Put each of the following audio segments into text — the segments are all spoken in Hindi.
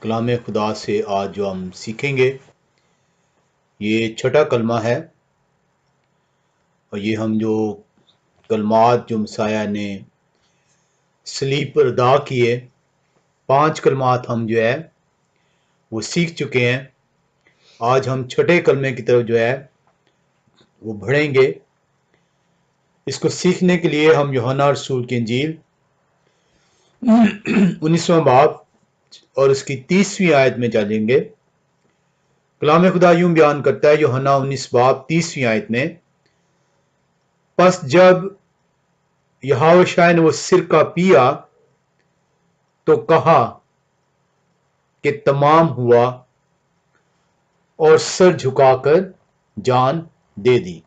कलाम खुदा से आज जो हम सीखेंगे ये छठा कलमा है और ये हम जो कलमात जो मसाया ने सलीब पर अदा किए 5 कलमात हम जो है वो सीख चुके हैं। आज हम छठे कलमे की तरफ जो है वो बढ़ेंगे। इसको सीखने के लिए हम यूहन्ना रसूल की इंजील 19वां बाब और उसकी 30वीं आयत में चलेंगे। कलाम खुदा यूं बयान करता है यूहन्ना 19 बाब 30वीं आयत में, बस जब यहोशू ने वो सिरका पिया तो कहा कि तमाम हुआ और सर झुकाकर जान दे दी।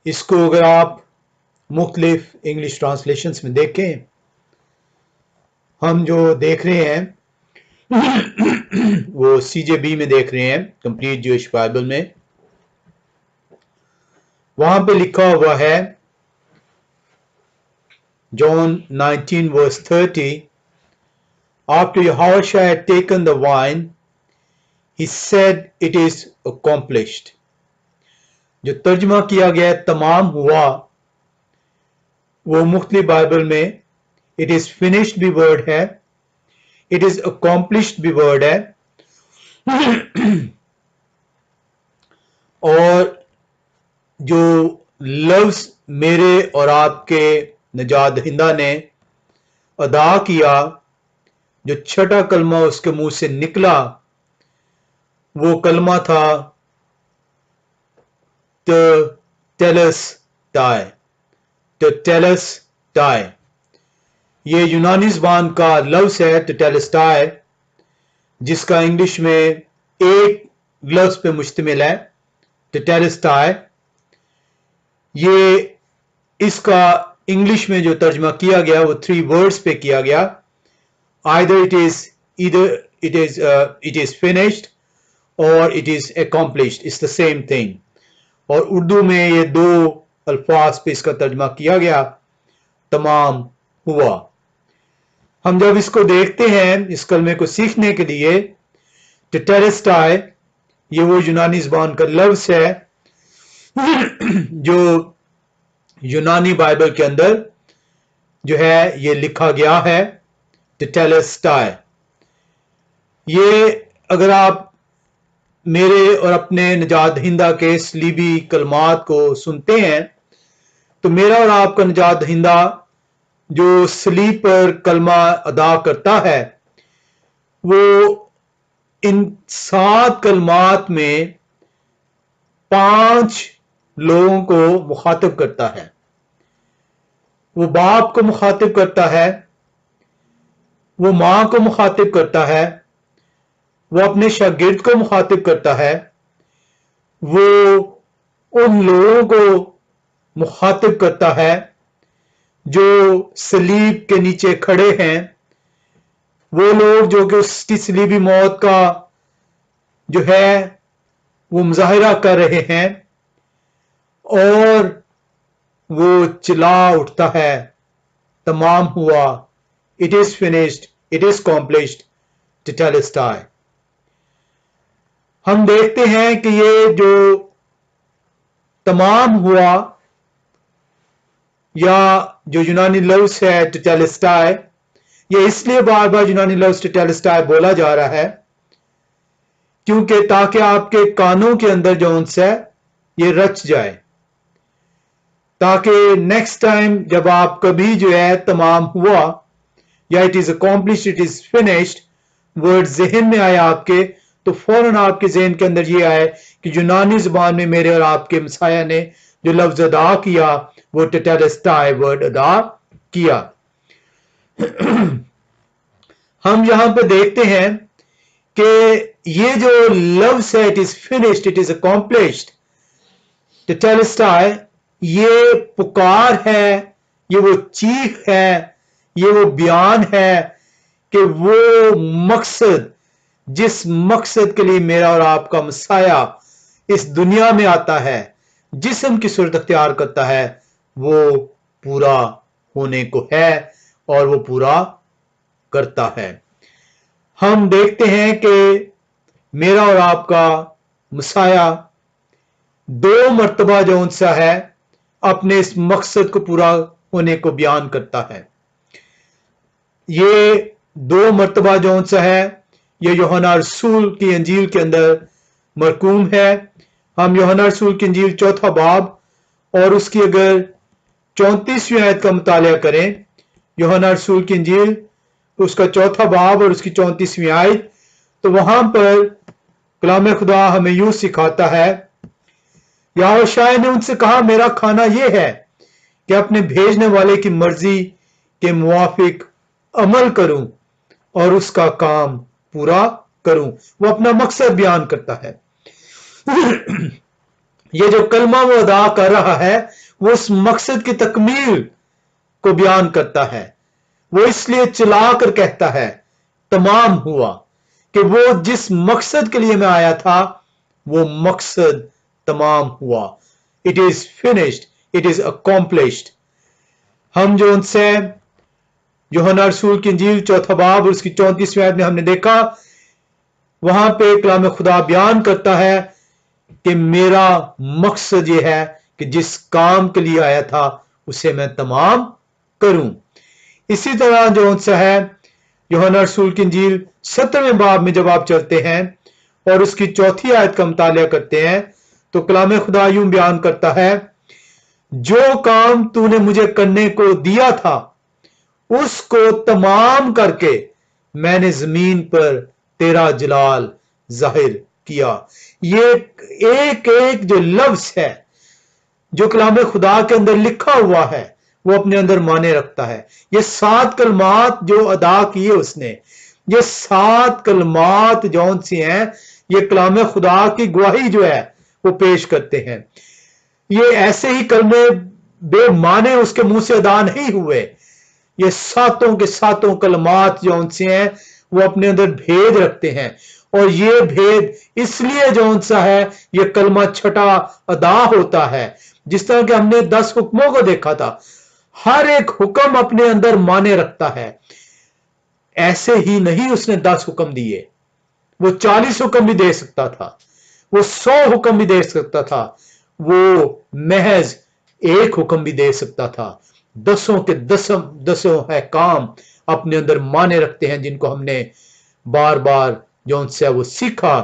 इसको अगर आप मुख्तलिफ इंग्लिश ट्रांसलेशंस में देखें, हम जो देख रहे हैं वो CJB में देख रहे हैं, कंप्लीट ज्यूइश बाइबल में। वहां पे लिखा हुआ है John 19 verse 30, after Yahushua had taken the wine, he said, it is accomplished. जो तर्जमा किया गया तमाम हुआ, वो मुख्तलिफ बाइबल में it is finished भी वर्ड है, it is accomplished भी वर्ड है। और जो लफ्ज मेरे और आपके नजात दहिंदा ने अदा किया, जो छठा कलमा उसके मुंह से निकला, वो कलमा था टेलेस्टाई। टेलेस्टाई ये यूनानी ज़बान का लफ्ज है टेलेस्टाई, जिसका इंग्लिश में एक लफ्ज पे मुश्तमिल है टेलेस्टाई। ये इसका इंग्लिश में जो तर्जमा किया गया वो 3 वर्ड्स पे किया गया, either it is finished or it is accomplished, it's the same thing। और उर्दू में ये 2 अल्फाज पे इसका तर्जमा किया गया, तमाम हुआ। हम जब इसको देखते हैं, इस कलमे को सीखने के लिए, टेलेस्टाई ये वो यूनानी ज़बान का लफ्ज है जो यूनानी बाइबल के अंदर जो है ये लिखा गया है टेलेस्टाई। ये अगर आप मेरे और अपने नजात दहिंदा के सलीबी कलमात को सुनते हैं, तो मेरा और आपका नजात दहिंदा जो सलीब पर कलमा अदा करता है, वो इन 7 कलमात में 5 लोगों को मुखातिब करता है। वो बाप को मुखातिब करता है, वो मां को मुखातिब करता है, वो अपने शागिर्द को मुखातिब करता है, वो उन लोगों को मुखातिब करता है जो सलीब के नीचे खड़े हैं, वो लोग जो कि उसकी सलीबी मौत का जो है वो मुजाहिरा कर रहे हैं, और वो चिल्ला उठता है, तमाम हुआ, it is finished, it is accomplished, टेलेस्टाई। हम देखते हैं कि ये जो तमाम हुआ या जो यूनानी लफ्ज है टेलेस्टाई, ये इसलिए बार बार यूनानी लफ्ज टेलेस्टाई बोला जा रहा है क्योंकि ताकि आपके कानों के अंदर जो उनस है ये रच जाए, ताकि नेक्स्ट टाइम जब आप कभी जो है तमाम हुआ या it is accomplished, it is finished word जहन में आए आपके, तो फौरन आपके जहन के अंदर ये आए कि यूनानी जुबान में मेरे और आपके मसाया ने जो लफ्ज अदा किया वो टेलेस्टाई वर्ड अदा किया। हम यहां पर देखते हैं कि ये जो लफ्ज है it is finished, it is accomplished, टेलेस्टाई, ये पुकार है, ये वो चीख है, ये वो बयान है कि वो मकसद, जिस मकसद के लिए मेरा और आपका मसाया इस दुनिया में आता है, जिस्म की सूरत अख्तियार करता है, वो पूरा होने को है और वो पूरा करता है। हम देखते हैं कि मेरा और आपका मसाया 2 मर्तबा जो उनसा है अपने इस मकसद को पूरा होने को बयान करता है। ये 2 मर्तबा जो उनसा है ये यूहन्ना रसूल की इंजील के अंदर मरकूम है। हम यूहन्ना रसूल की इंजील 4 बाब और उसकी अगर 34वीं आयत का मुताला करें, यूहन्ना रसूल की इंजील उसका 4 बाब और उसकी 34वीं आयत, तो वहां पर कलाम खुदा हमें यूं सिखाता है, यहोशाय ने उनसे कहा, मेरा खाना यह है कि अपने भेजने वाले की मर्जी के मुवाफिक अमल करूं और उसका काम पूरा करूं। वो अपना मकसद बयान करता है। ये जो कलमा वो अदा कर रहा है वो उस मकसद की तकमील को बयान करता है। वो इसलिए चिल्ला कर कहता है तमाम हुआ, कि वो जिस मकसद के लिए मैं आया था वो मकसद तमाम हुआ। It is finished, it is accomplished. हम जो उनसे यूहन्ना रसूल की इंजील 4 बाब और उसकी 34वीं आयत में हमने देखा, वहां पे कलाम खुदा बयान करता है कि मेरा मकसद यह है कि जिस काम के लिए आया था उसे मैं तमाम करूं। इसी तरह जो उनसे है यूहन्ना रसूल की इंजील 17वें बाब में जब आप चलते हैं और उसकी 4थी आयत का मुताला करते हैं, तो कलाम खुदा यूं बयान करता है, जो काम तूने मुझे करने को दिया था उसको तमाम करके मैंने जमीन पर तेरा जलाल जाहिर किया। ये एक एक जो लफ्ज है जो कलाम खुदा के अंदर लिखा हुआ है वो अपने अंदर माने रखता है। ये 7 कलमात जो अदा किए उसने, ये 7 कलमात जौन सी हैं, ये कलाम खुदा की गवाही जो है वो पेश करते हैं। ये ऐसे ही कलमे बेमाने उसके मुंह से अदा नहीं हुए। ये 7 के 7 कलमात जौन से हैं वो अपने अंदर भेद रखते हैं, और ये भेद इसलिए जौन सा है ये कलमा छठा अदा होता है। जिस तरह कि हमने 10 हुक्मों को देखा था, हर एक हुक्म अपने अंदर माने रखता है। ऐसे ही नहीं उसने 10 हुक्म दिए, वो 40 हुक्म भी दे सकता था, वो 100 हुक्म भी दे सकता था, वो महज 1 हुक्म भी दे सकता था। 10 के 10 है काम अपने अंदर माने रखते हैं, जिनको हमने बार बार जो उनसे वो सीखा।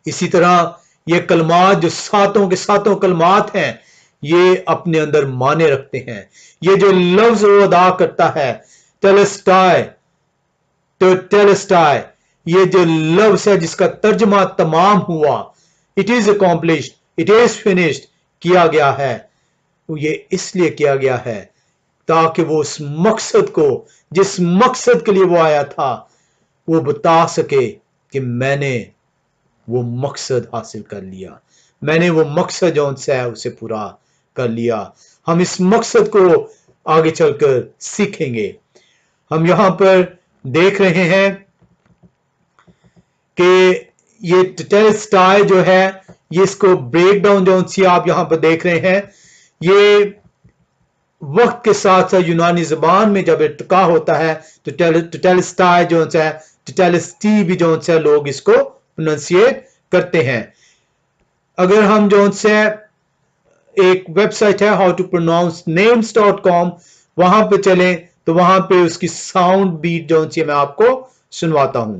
इसी तरह ये कलमात जो 7 के 7 कलमात हैं ये अपने अंदर माने रखते हैं। ये जो लफ्ज वो अदा करता है टेलेस्टाई, तो टेलेस्टाई ये जो लफ्ज है जिसका तर्जमा तमाम हुआ, it is accomplished, it is finished, किया गया है, ये इसलिए किया गया है ताकि वो उस मकसद को, जिस मकसद के लिए वो आया था, वो बता सके कि मैंने वो मकसद हासिल कर लिया, मैंने वो मकसद जो उनसे है उसे पूरा कर लिया। हम इस मकसद को आगे चलकर सीखेंगे। हम यहां पर देख रहे हैं कि ये टेलेस्टाई जो है, ये इसको ब्रेक डाउन जो सी आप यहां पर देख रहे हैं, ये वक्त के साथ साथ यूनानी जबान में जब इर्तिका होता है तो टेलेस्टाई जो है, टेलेस्टी भी जो है लोग इसको प्रोनाउंसिएट करते हैं। अगर हम जो से एक वेबसाइट है हाउ टू प्रोनाउंस नेम्स.com, वहां पे चलें तो वहां पे उसकी साउंड बीट जो सी मैं आपको सुनवाता हूं।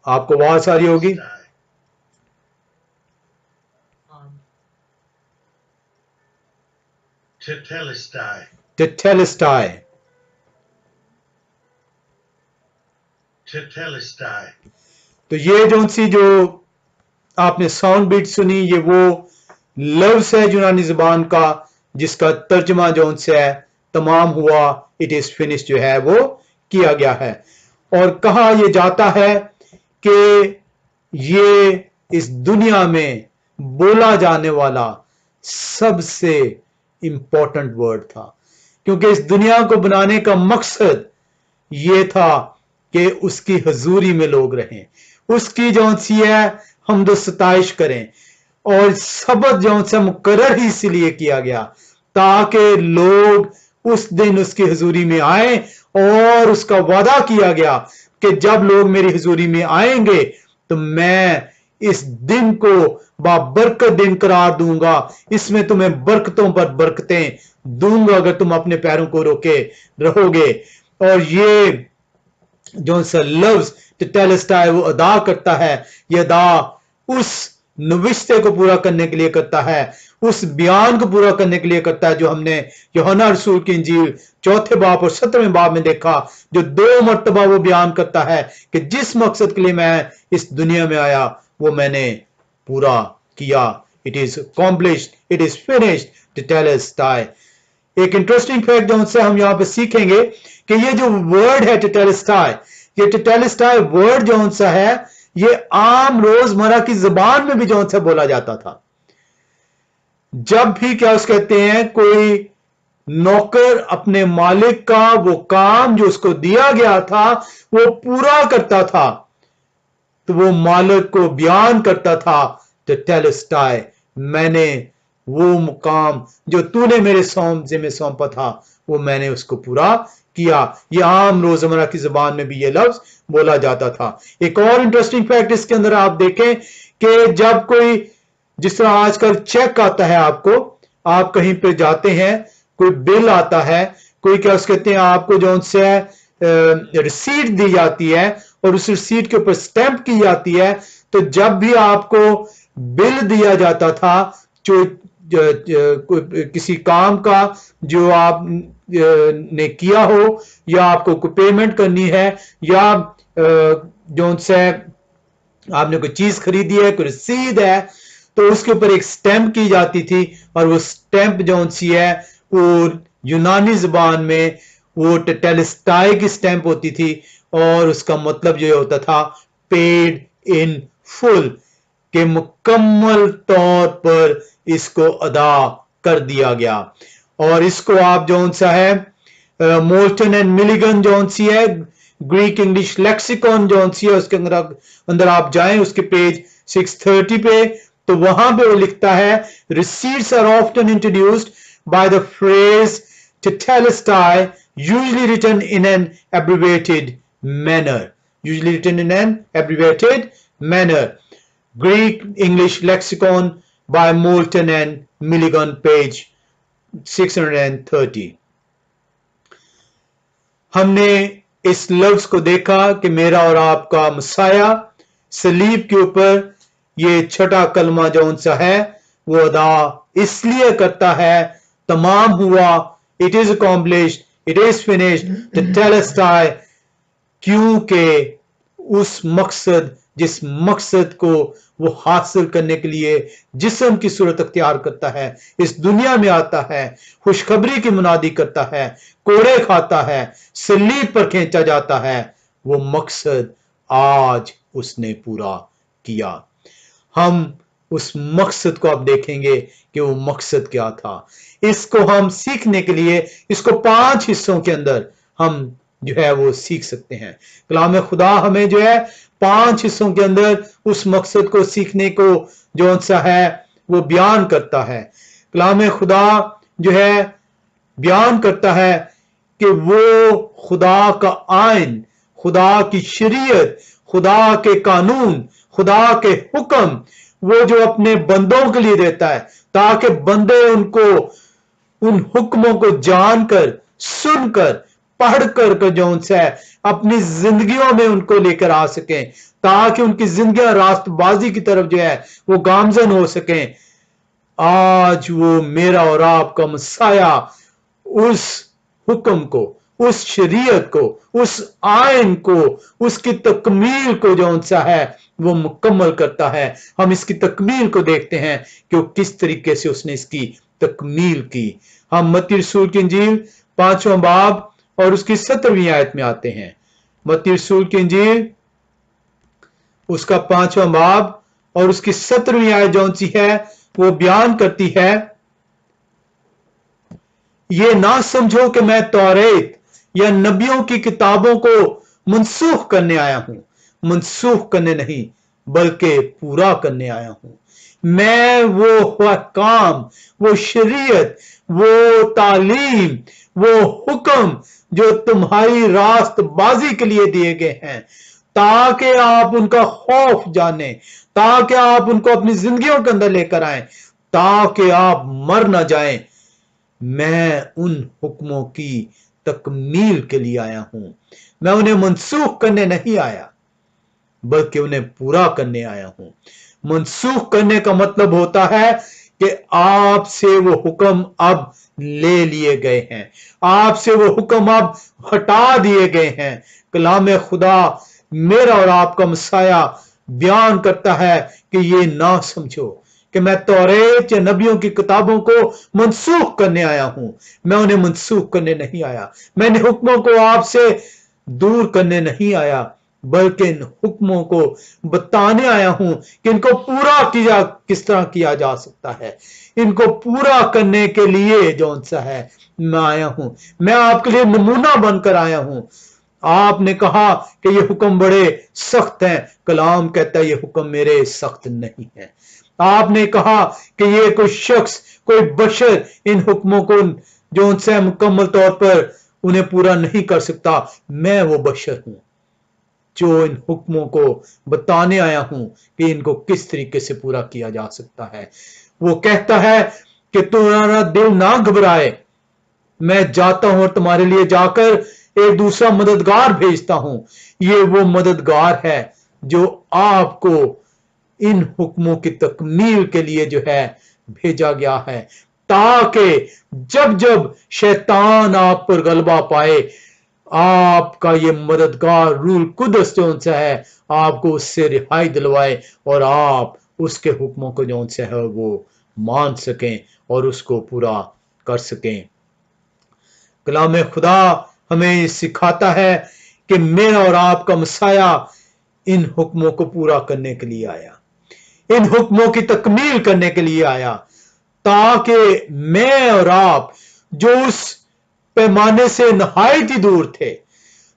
आपको आवाज आ रही होगी। Tetelestai. टेलेस्टाई, Tetelestai. तो ये जो सी जो आपने साउंड बीट सुनी, ये वो लफ्ज है यूनानी जुबान का जिसका तर्जमा जो से है तमाम हुआ, इट इज फिनिश जो है वो किया गया है। और कहा यह जाता है कि ये इस दुनिया में बोला जाने वाला सबसे इंपॉर्टेंट वर्ड था, क्योंकि इस दुनिया को बनाने का मकसद ये था कि उसकी हजूरी में लोग रहें, उसकी जो सी है हमदो सताइश करें, और सबत जो सा मुकर्रर ही इसलिए किया गया ताकि लोग उस दिन उसकी हजूरी में आए, और उसका वादा किया गया कि जब लोग मेरी हजूरी में आएंगे तो मैं इस दिन को बाबरकत दिन करार दूंगा, इसमें तुम्हें बरकतों पर बरकतें दूंगा अगर तुम अपने पैरों को रोके रहोगे। और ये जो सा लफ्ज टेटेलस्टाई वो अदा करता है, ये अदा उस नविश्ते को पूरा करने के लिए करता है, उस बयान को पूरा करने के लिए करता है जो हमने यूहन्ना रसूल की इंजील 4 बाब और 17वें बाब में देखा, जो 2 मर्तबा वो बयान करता है कि जिस मकसद के लिए मैं इस दुनिया में आया वो मैंने पूरा किया। It is accomplished, it is finished, टेटेलस्टाई। एक इंटरेस्टिंग फैक्ट जो उनसे हम यहां पे सीखेंगे कि ये जो वर्ड है टेटेलस्टाई, ये टेटेलस्टाई वर्ड जो उनसा है ये आम रोजमर्रा की जुबान में भी जो उनसे बोला जाता था। जब भी क्या उस कहते हैं कोई नौकर अपने मालिक का वो काम जो उसको दिया गया था वो पूरा करता था तो वो मालिक को बयान करता था टेटेलस्टाई, मैंने वो मुकाम जो तूने मेरे जिम्मे सौंपा था वो मैंने उसको पूरा किया। ये आम रोजमर्रा की जुबान में भी ये लफ्ज बोला जाता था। एक और इंटरेस्टिंग फैक्ट इसके अंदर आप देखें कि जब कोई, जिस तरह आजकल चेक आता है आपको, आप कहीं पे जाते हैं कोई बिल आता है, कोई क्या उस कहते हैं आपको जो उनसे रिसीट दी जाती है और उस रिसीट के ऊपर स्टैंप की जाती है, तो जब भी आपको बिल दिया जाता था जो किसी काम का जो आप ने किया हो या आपको कोई पेमेंट करनी है या जो उनसे आपने कोई चीज खरीदी है, कोई रसीद है, तो उसके ऊपर एक स्टैंप की जाती थी और वो स्टैंप जो सी है वो यूनानी जुबान में वो टेटेलस्टाई की स्टैंप होती थी और उसका मतलब जो होता था पेड इन फुल, के मुकम्मल तौर पर इसको अदा कर दिया गया। और इसको आप जो सा है मोल्टन एंड मिलिगन जो सी है ग्रीक इंग्लिश लेक्सिकॉन जो सी है उसके अंदर आप जाएं उसके पेज 630 पे, तो वहां पे वो लिखता है receipts are often introduced by the phrase tetelestai, usually written in an abbreviated manner. Greek English Lexicon by Moulton and Milligan, page 630। हमने इस लफ्ज को देखा कि मेरा और आपका मसाया सलीब के ऊपर ये छठा कलमा जो उनसा है वो अदा इसलिए करता है, तमाम हुआ, it is accomplished, it is finished, टेटेलस्टाई, क्योंकि उस मकसद जिस मकसद को वो हासिल करने के लिए जिस्म की सूरत अख्तियार करता है, इस दुनिया में आता है, खुशखबरी की मुनादी करता है, कोड़े खाता है, सलीब पर खींचा जाता है, वो मकसद आज उसने पूरा किया। हम उस मकसद को अब देखेंगे कि वो मकसद क्या था। इसको हम सीखने के लिए इसको 5 हिस्सों के अंदर हम जो है वो सीख सकते हैं। कलाम खुदा हमें जो है 5 हिस्सों के अंदर उस मकसद को सीखने को जो सा है वो बयान करता है। कलाम खुदा जो है बयान करता है कि वो खुदा का आइन, खुदा की शरीयत, खुदा के कानून, खुदा के हुक्म वो जो अपने बंदों के लिए देता है ताकि बंदे उनको उन हुक्मों को जानकर, सुनकर, पढ़कर जो उनसे अपनी जिंदगियों में उनको लेकर आ सकें ताकि उनकी जिंदगियां रास्तबाजी की तरफ जो है वो गामजन हो सकें। आज वो मेरा और आपका मसाया उस हुक्म को, उस शरीयत को, उस आइन को, उसकी तकमील को जो उनसा है वो मुकम्मल करता है। हम इसकी तकमील को देखते हैं कि वो किस तरीके से उसने इसकी तकमील की। हम मत्ती रसूल की इंजील 5वां बाब और उसकी 17वीं आयत में आते हैं। मत्ती रसूल की इंजील उसका 5वां बाब और उसकी 17वीं आयत जो सी है वो बयान करती है, ये ना समझो कि मैं तौरेत या नबियों की किताबों को मनसूख करने आया हूं, मनसूख करने नहीं बल्कि पूरा करने आया हूं। मैं वो काम, वो शरीयत, वो तालीम, वो हुक्म जो तुम्हारी रास्तबाजी के लिए दिए गए हैं, ताकि आप उनका खौफ जाने, ताकि आप उनको अपनी जिंदगियों के अंदर लेकर आए, ताकि आप मर ना जाएं। मैं उन हुक्मों की तकमील के लिए आया हूं। मैं उन्हें मनसूख करने नहीं आया, बल्कि उन्हें पूरा करने आया हूं। मनसूख करने का मतलब होता है कि आपसे वो हुक्म अब ले लिए गए हैं, आपसे वो हुक्म अब हटा दिए गए हैं। कलाम खुदा मेरा और आपका मसाया बयान करता है कि ये ना समझो कि मैं तौरेत या नबियों की किताबों को मनसूख करने आया हूं। मैं उन्हें मनसूख करने नहीं आया। मैंने हुक्मों को आपसे दूर करने नहीं आया, बल्कि इन हुक्मों को बताने आया हूं कि इनको पूरा किया किस तरह किया जा सकता है। इनको पूरा करने के लिए जौन सा है मैं आया हूं। मैं आपके लिए नमूना बनकर आया हूं। आपने कहा कि ये हुक्म बड़े सख्त हैं। कलाम कहता है ये हुक्म मेरे सख्त नहीं है। आपने कहा कि ये कोई शख्स, कोई बशर इन हुक्मों को जो उनसे मुकम्मल तौर पर उन्हें पूरा नहीं कर सकता। मैं वो बशर हूं जो इन हुक्मों को बताने आया हूं कि इनको किस तरीके से पूरा किया जा सकता है। वो कहता है कि तुम्हारा दिल ना घबराए, मैं जाता हूं और तुम्हारे लिए जाकर एक दूसरा मददगार भेजता हूं। ये वो मददगार है जो आपको इन हुक्मों की तकमील के लिए जो है भेजा गया है, ताकि जब जब शैतान आप पर गलबा पाए, आपका ये मददगार रूल कुदस जो सा है आपको उससे रिहाई दिलवाए और आप उसके हुक्मों को जो सा है वो मान सकें और उसको पूरा कर सकें। कलाम खुदा हमें सिखाता है कि मेरा और आपका मसाया इन हुक्मों को पूरा करने के लिए आया, इन हुक्मों की तकमील करने के लिए आया, ताकि मैं और आप जो उस पैमाने से नहायत ही दूर थे,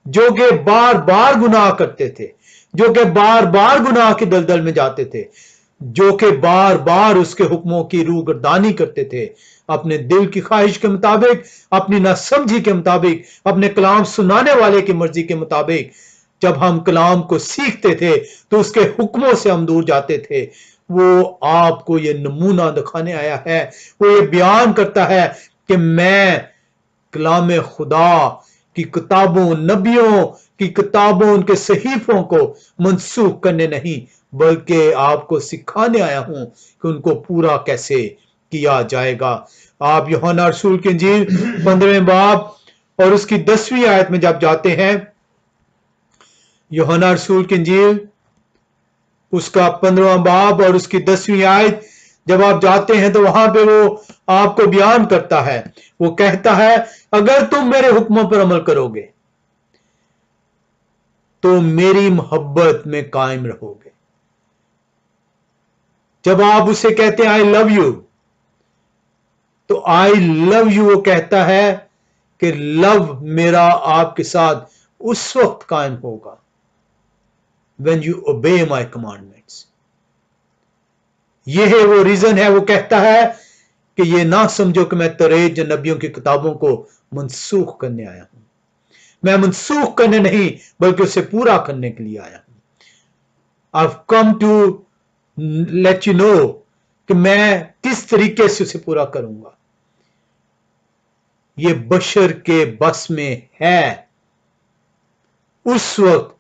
जो कि बार बार गुनाह करते थे, जो कि बार बार गुनाह की दलदल में जाते थे, जो कि बार बार उसके हुक्मों की रूगर्दानी करते थे, अपने दिल की ख्वाहिश के मुताबिक, अपनी नासमझी के मुताबिक, अपने कलाम सुनाने वाले की मर्जी के मुताबिक। जब हम कलाम को सीखते थे तो उसके हुक्मों से हम दूर जाते थे। वो आपको ये नमूना दिखाने आया है। वो ये बयान करता है कि मैं कलाम खुदा की किताबों, नबियों की किताबों, उनके सहीफों को मनसूख करने नहीं, बल्कि आपको सिखाने आया हूं कि उनको पूरा कैसे किया जाएगा। आप यूहन्ना रसूल की इंजील 15वें बाब और उसकी 10वीं आयत में जब जाते हैं, यूहन्ना रसूल की इंजील उसका 15वां बाब और उसकी 10वीं आयत जब आप जाते हैं तो वहां पे वो आपको बयान करता है। वो कहता है अगर तुम मेरे हुक्मों पर अमल करोगे तो मेरी मोहब्बत में कायम रहोगे। जब आप उसे कहते हैं आई लव यू, तो आई लव यू वो कहता है कि लव मेरा आपके साथ उस वक्त कायम होगा when you obey my commandments। यह है वो रीजन है। वो कहता है कि ये ना समझो कि मैं तौरेत या नबियों की किताबों को मनसूख करने आया हूं। मैं मनसूख करने नहीं बल्कि उसे पूरा करने के लिए आया हूं। I've come to let you know कि मैं किस तरीके से उसे पूरा करूंगा। ये बशर के बस में है उस वक्त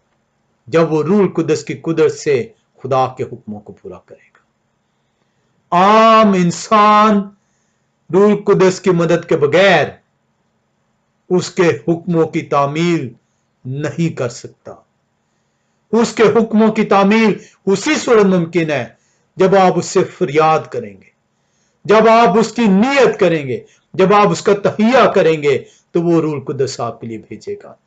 जब वो रूल कुदस की कुदरत से खुदा के हुक्मों को पूरा करेगा। आम इंसान रूल कुदस की मदद के बगैर उसके हुक्मों की तामील नहीं कर सकता। उसके हुक्मों की तामील उसी सूरत मुमकिन है जब आप उससे फरियाद करेंगे, जब आप उसकी नियत करेंगे, जब आप उसका तहिया करेंगे, तो वो रूल कुदस आपके लिए भेजेगा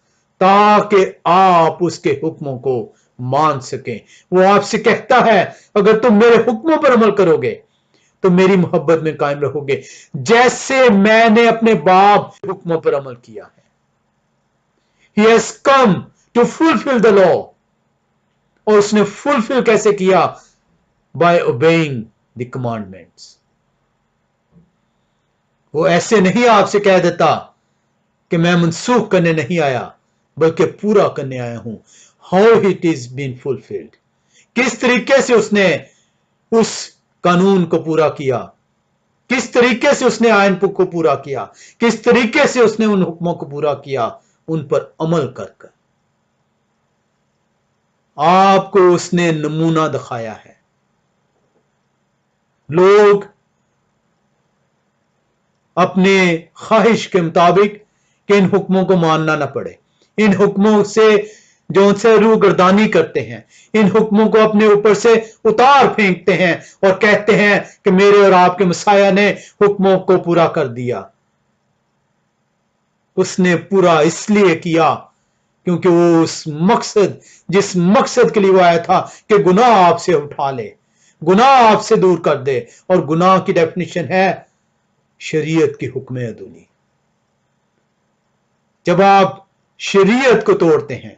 ताकि आप उसके हुक्मों को मान सकें। वो आपसे कहता है अगर तुम मेरे हुक्मों पर अमल करोगे तो मेरी मोहब्बत में कायम रहोगे, जैसे मैंने अपने बाप के हुक्मों पर अमल किया है। He has come to fulfill the law। और उसने फुलफिल कैसे किया? By obeying the commandments. वो ऐसे नहीं आपसे कह देता कि मैं मनसूख करने नहीं आया, बल्कि पूरा करने आया हूं। How it is been fulfilled, किस तरीके से उसने उस कानून को पूरा किया, किस तरीके से उसने आयन को पूरा किया, किस तरीके से उसने उन हुक्मों को पूरा किया, उन पर अमल कर कर आपको उसने नमूना दिखाया है। लोग अपने ख्वाहिश के मुताबिक कि इन हुक्मों को मानना ना पड़े, इन हुक्मों से जो उनसे रूगर्दानी करते हैं, इन हुक्मों को अपने ऊपर से उतार फेंकते हैं और कहते हैं कि मेरे और आपके मसाया ने हुक्मों को पूरा कर दिया। उसने पूरा इसलिए किया क्योंकि वो उस मकसद, जिस मकसद के लिए वो आया था कि गुनाह आपसे उठा ले, गुनाह आपसे दूर कर दे। और गुनाह की डेफिनेशन है शरीयत की हुक्म अदूनी। जब आप शरीयत को तोड़ते हैं,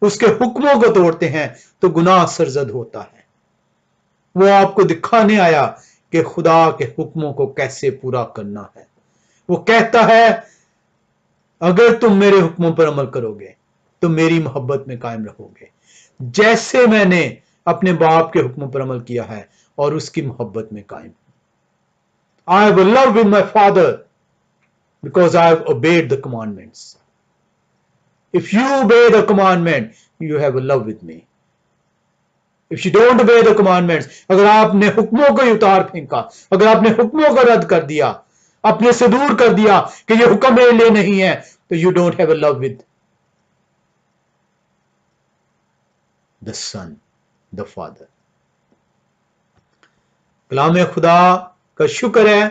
उसके हुक्मों को तोड़ते हैं, तो गुनाह सरजद होता है। वो आपको दिखाने आया कि खुदा के हुक्मों को कैसे पूरा करना है। वो कहता है अगर तुम मेरे हुक्मों पर अमल करोगे तो मेरी मोहब्बत में कायम रहोगे, जैसे मैंने अपने बाप के हुक्मों पर अमल किया है और उसकी मोहब्बत में कायम। I have a love with my father because I have obeyed the commandments. If you obey the commandment, you have a love with me. If you don't obey the commandments, अगर आपने हुक्मों को उतार फेंका, अगर आपने हुक्मों को रद्द कर दिया, अपने से दूर कर दिया कि ये हुक्म मेरे लिए नहीं है, तो you don't have a love with the son, the father. कलाम खुदा का शुक्र है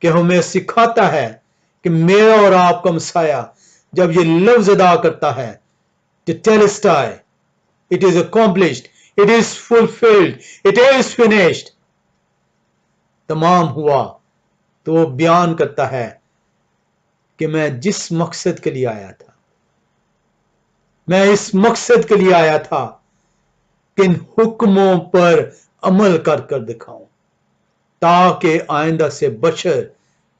कि हमें सिखाता है कि मेरा और आपका मसाया जब ये लफ्ज अदा करता है, टेटेलिस्टाई, it is accomplished, it is fulfilled, it is finished, तमाम हुआ, तो वो बयान करता है कि मैं जिस मकसद के लिए आया था, मैं इस मकसद के लिए आया था कि इन हुक्मों पर अमल कर कर दिखाऊं, ताकि आइंदा से बशर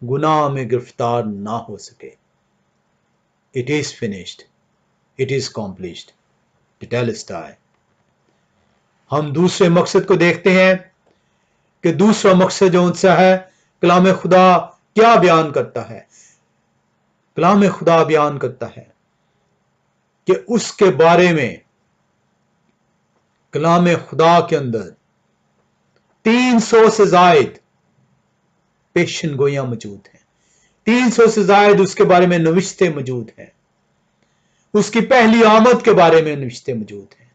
गुनाह में गिरफ्तार ना हो सके। It is finished, it is accomplished, टेटेलिस्टाई। हम दूसरे मकसद को देखते हैं कि दूसरा मकसद जो उनसा है, कलाम खुदा क्या बयान करता है? कलाम खुदा बयान करता है कि उसके बारे में कलाम खुदा के अंदर 300 से जायद पेशन गोइयां मौजूद हैं, 300 से जायद उसके बारे में नविश्ते मौजूद हैं। उसकी पहली आमद के बारे में नविश्ते मौजूद हैं,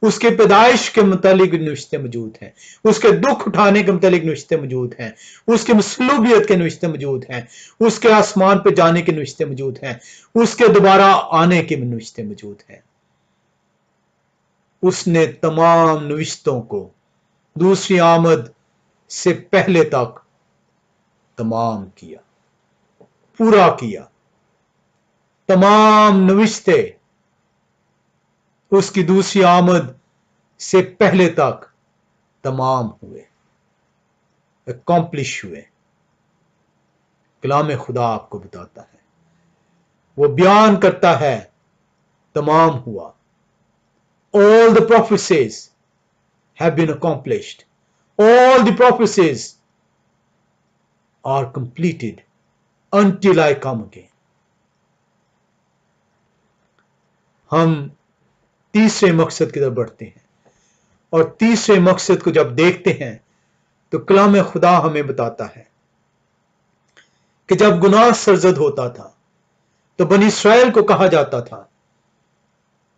उसके पैदाइश के मुतालिक नविश्ते मौजूद हैं, उसके दुख उठाने के मुतालिक नविश्ते मौजूद हैं, उसकी मसलूबियत के नविश्ते मौजूद हैं, उसके आसमान पे जाने के नविश्ते मौजूद हैं, उसके दोबारा आने के नविश्ते मौजूद हैं। उसने तमाम नविश्तों को दूसरी आमद से पहले तक तमाम किया, पूरा किया। तमाम नविश्ते उसकी दूसरी आमद से पहले तक तमाम हुए, अकॉम्प्लिश हुए। कलाम खुदा आपको बताता है, वो बयान करता है तमाम हुआ। All the prophecies have been accomplished. All the prophecies are completed until I come again. हम तीसरे मकसद की तरफ बढ़ते हैं, और तीसरे मकसद को जब देखते हैं तो कलाम खुदा हमें बताता है कि जब गुनाह सरजद होता था तो बनी इस्राएल को कहा जाता था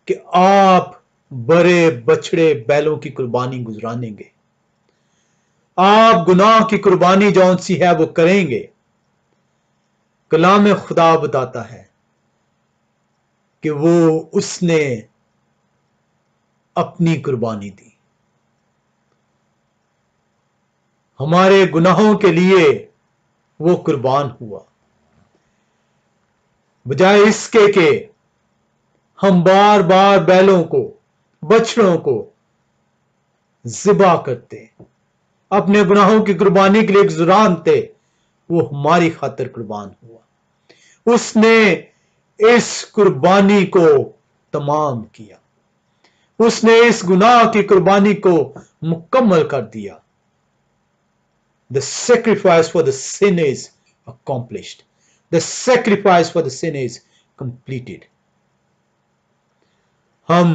कि आप बड़े बछड़े बैलों की कुर्बानी गुजरानेंगे, आप गुनाह की कुर्बानी जौन सी है वो करेंगे। कलाम खुदा बताता है कि वो उसने अपनी कुर्बानी दी, हमारे गुनाहों के लिए वो कुर्बान हुआ, बजाय इसके कि हम बार बार बैलों को बछड़ों को ज़िबा करते, अपने गुनाहों की कुर्बानी के लिए एक ज़ुरान थे, वो हमारी खातिर कुर्बान हुआ। उसने इस कुर्बानी को तमाम किया, उसने इस गुनाह की कुर्बानी को मुकम्मल कर दिया। The sacrifice for the sin is accomplished. The sacrifice for the sin is completed. हम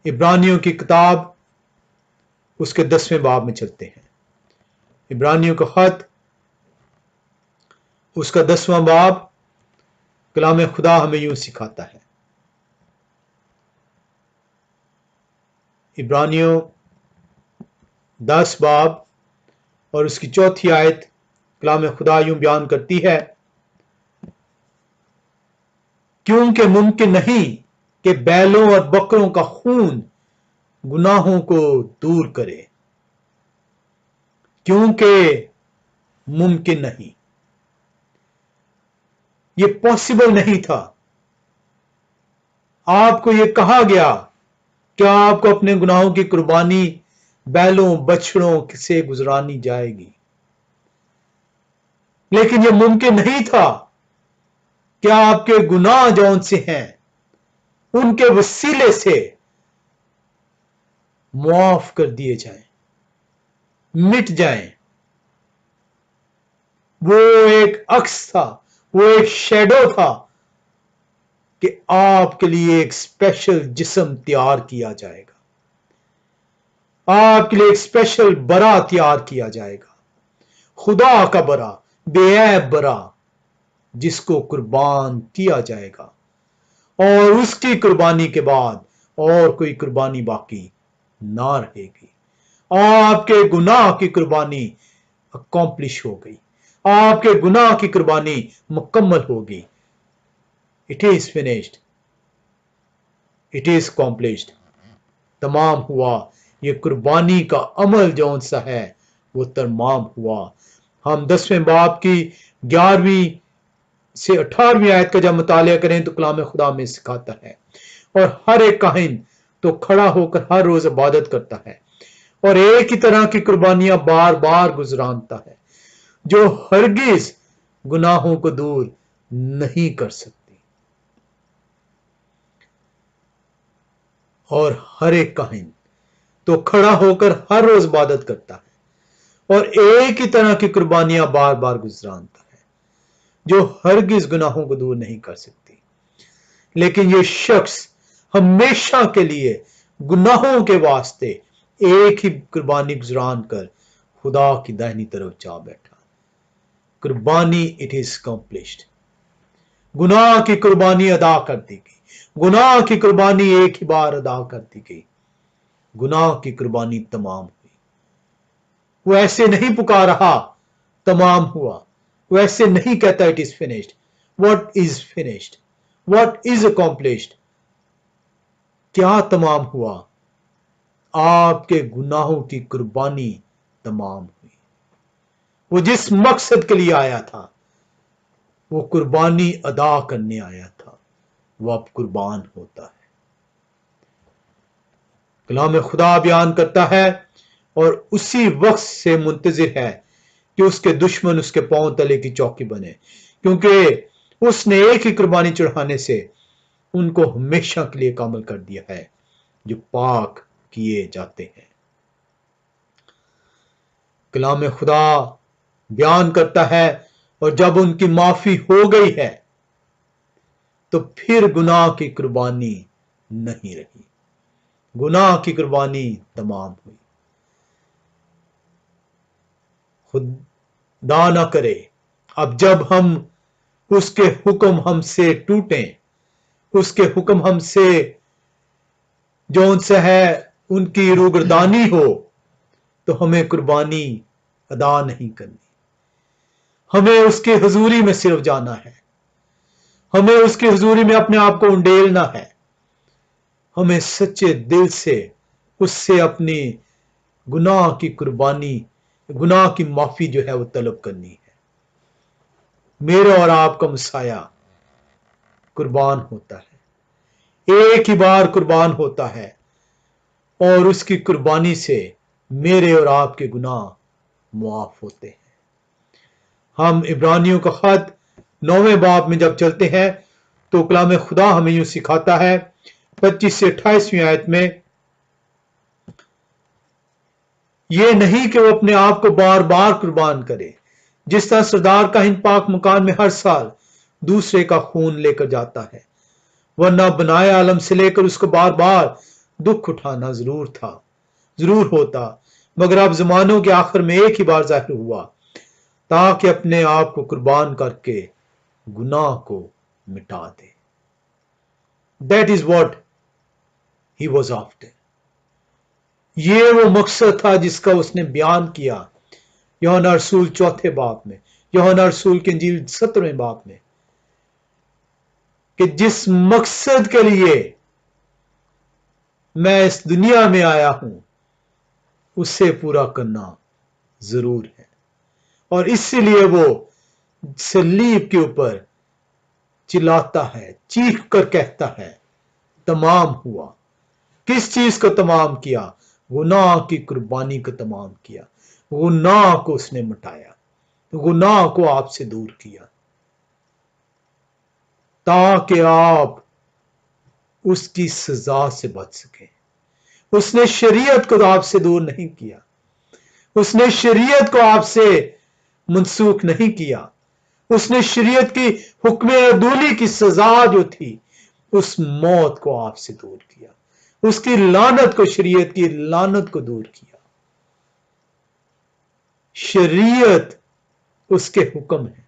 इब्रानियों की किताब उसके 10वें बाब में चलते हैं। इब्रानियों का खत उसका 10वां बाब कलाम खुदा हमें यूं सिखाता है। इब्रानियों 10 बाब और उसकी 4थी आयत कलाम खुदा यूं बयान करती है, क्योंकि मुमकिन नहीं कि बैलों और बकरों का खून गुनाहों को दूर करे, क्योंकि मुमकिन नहीं, ये पॉसिबल नहीं था। आपको ये कहा गया कि आपको अपने गुनाहों की कुर्बानी बैलों बछड़ों से गुजरानी जाएगी, लेकिन यह मुमकिन नहीं था कि आपके गुनाह जौन से हैं उनके वसीले से मुआफ कर दिए जाएं, मिट जाएं। वो एक अक्स था, वो एक शैडो था कि आपके लिए एक स्पेशल जिस्म तैयार किया जाएगा, आपके लिए एक स्पेशल बरा तैयार किया जाएगा, खुदा का बरा, बेऐब बरा, जिसको कुर्बान किया जाएगा। और उसकी कुर्बानी के बाद और कोई कुर्बानी बाकी ना रहेगी। आपके गुनाह की कुर्बानी अकॉम्प्लिश हो गई, आपके गुनाह की कुर्बानी मुकम्मल होगी। It is finished, it is accomplished, तमाम हुआ। ये कुर्बानी का अमल जौन सा है वो तमाम हुआ। हम 10वें बाब की 11वीं से 18वीं आयत का जब मुतालिया करें तो कलाम खुदा में सिखाता है, और हर एक काहिन तो खड़ा होकर हर रोज इबादत करता है और एक ही तरह की कुर्बानियां बार बार गुजरानता है, जो हरगिज गुनाहों को दूर नहीं कर सकती। और हर एक काहिन तो खड़ा होकर हर रोज इबादत करता है और एक ही तरह की कुर्बानियां बार बार गुजरानता है, जो हरगिज गुनाहों को दूर नहीं कर सकती। लेकिन ये शख्स हमेशा के लिए गुनाहों के वास्ते एक ही कुर्बानी गुजरान कर खुदा की दाहिनी तरफ जा बैठा। कुर्बानी इट इज कंप्लीट, गुनाह की कुर्बानी अदा कर दी गई, गुनाह की कुर्बानी एक ही बार अदा कर दी गई, गुनाह की कुर्बानी तमाम हुई। वो ऐसे नहीं पुकार रहा तमाम हुआ, वो ऐसे नहीं कहता it is finished. What is finished, what is accomplished, क्या तमाम हुआ? आपके गुनाहों की कुर्बानी तमाम हुई। वो जिस मकसद के लिए आया था, वो कुर्बानी अदा करने आया था, वो अब कुर्बान होता है। कलाम खुदा बयान करता है और उसी वक्त से मुंतजिर है कि उसके दुश्मन उसके पांव तले की चौकी बने, क्योंकि उसने एक ही कुर्बानी चढ़ाने से उनको हमेशा के लिए कामिल कर दिया है जो पाक किए जाते हैं। कलाम खुदा बयान करता है और जब उनकी माफी हो गई है तो फिर गुनाह की कुर्बानी नहीं रही, गुनाह की कुर्बानी तमाम हुई। खुदा ना करे अब जब हम उसके हुक्म हमसे टूटें, उसके हुक्म हमसे जौन सा है उनकी रूगर्दानी हो, तो हमें कुर्बानी अदा नहीं करनी, हमें उसकी हुजूरी में सिर्फ जाना है, हमें उसकी हुजूरी में अपने आप को उंडेलना है, हमें सच्चे दिल से उससे अपनी गुनाह की कुर्बानी, गुनाह की माफी जो है वो तलब करनी है। मेरा और आपका मसाया कुर्बान होता है, एक ही बार कुर्बान होता है और उसकी कुर्बानी से मेरे और आपके गुनाह मुआफ होते हैं। हम इब्रानियों का खत 9वें बाब में जब चलते हैं तो कलाम खुदा हमें यूं सिखाता है 25 से 28वीं आयत में, यह नहीं कि वो अपने आप को बार बार कुर्बान करे, जिस तरह सरदार का हिंद पाक मकान में हर साल दूसरे का खून लेकर जाता है, वरना बनाए आलम से लेकर उसको बार बार दुख उठाना जरूर होता, मगर अब जमानों के आखिर में एक ही बार जाहिर हुआ ताकि अपने आप को कुर्बान करके गुनाह को मिटा दे। That is what he was after. ये वो मकसद था जिसका उसने बयान किया यूहन्ना रसूल 4 बाब में, यूहन्ना रसूल की इंजील 17वें बाब में, कि जिस मकसद के लिए मैं इस दुनिया में आया हूं उसे पूरा करना जरूर है। और इसीलिए वो सलीब के ऊपर चिल्लाता है, चीख कर कहता है, तमाम हुआ। किस चीज को तमाम किया? गुनाह की कुर्बानी को तमाम किया। गुनाह को उसने मिटाया, गुनाह को आपसे दूर किया ताकि आप उसकी सजा से बच सके। उसने शरीयत को आपसे दूर नहीं किया, उसने शरीयत को आपसे मनसूख नहीं किया, उसने शरीयत की हुक्म अदूली की सजा जो थी उस मौत को आपसे दूर किया, उसकी लानत को, शरीयत की लानत को दूर किया। शरीयत उसके हुक्म है,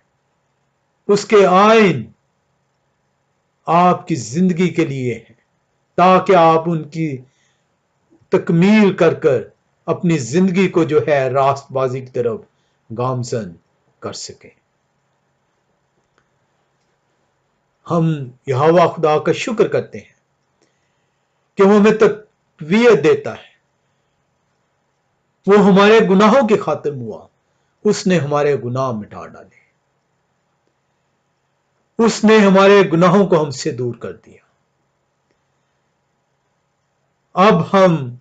उसके आइन आपकी जिंदगी के लिए है ताकि आप उनकी तकमील कर कर अपनी जिंदगी को जो है रास्तबाजी की तरफ गामजन कर सके। हम यहोवा खुदा का शुक्र करते हैं कि वो हमें तकवीयत देता है, वो हमारे गुनाहों की खातिर हुआ, उसने हमारे गुनाह मिटा डाले, उसने हमारे गुनाहों को हमसे दूर कर दिया। अब हम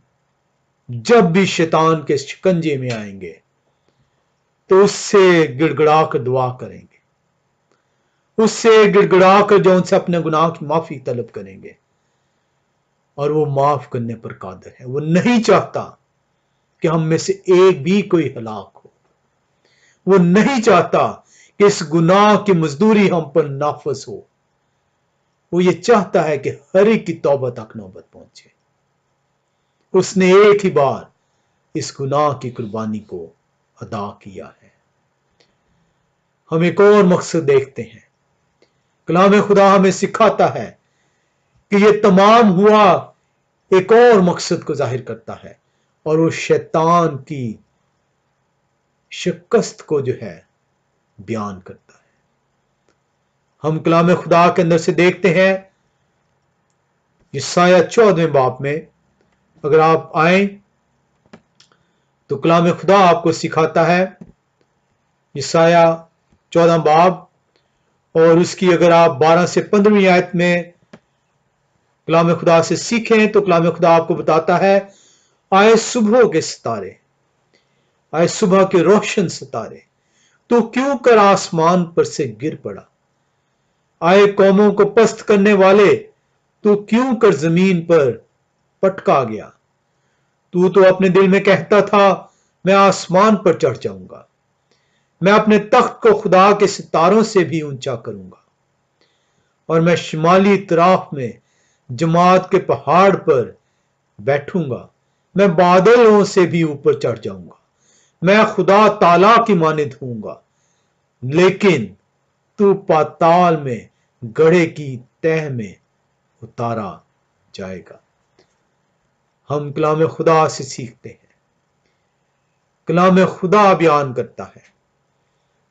जब भी शैतान के शिकंजे में आएंगे तो उससे गिड़गिड़ा कर दुआ करेंगे, उससे गिड़गिड़ा कर जो उनसे अपने गुनाह की माफी तलब करेंगे, और वो माफ करने पर कादिर है। वो नहीं चाहता कि हम में से एक भी कोई हलाक हो, वो नहीं चाहता कि इस गुनाह की मजदूरी हम पर नाफज हो। वो ये चाहता है कि हर एक की तौबा तक नौबत पहुंचे। उसने एक ही बार इस गुनाह की कुर्बानी को अदा किया है। हम एक और मकसद देखते हैं, कलाम खुदा हमें सिखाता है कि ये तमाम हुआ एक और मकसद को जाहिर करता है, और वो शैतान की शिकस्त को जो है बयान करता है। हम कलाम खुदा के अंदर से देखते हैं यशायाह 14वें बाब में, अगर आप आए तो कलाम खुदा आपको सिखाता है यशायाह 14 बाब, और उसकी अगर आप 12 से 15वीं आयत में कलाम खुदा से सीखें तो कलाम खुदा आपको बताता है, आए सुबह के सितारे, आए सुबह के रोशन सितारे, तो क्यों कर आसमान पर से गिर पड़ा? आए कौमों को पस्त करने वाले, तू क्यों कर जमीन पर पटका गया? तू तो अपने दिल में कहता था, मैं आसमान पर चढ़ जाऊंगा, मैं अपने तख्त को खुदा के सितारों से भी ऊंचा करूंगा, और मैं शिमाली तराफ में जमात के पहाड़ पर बैठूंगा, मैं बादलों से भी ऊपर चढ़ जाऊंगा, मैं खुदा ताला की मानिद हूंगा, लेकिन तू पाताल में गड्ढे की तह में उतारा जाएगा। हम कलाम खुदा से सीखते हैं, कलाम खुदा बयान करता है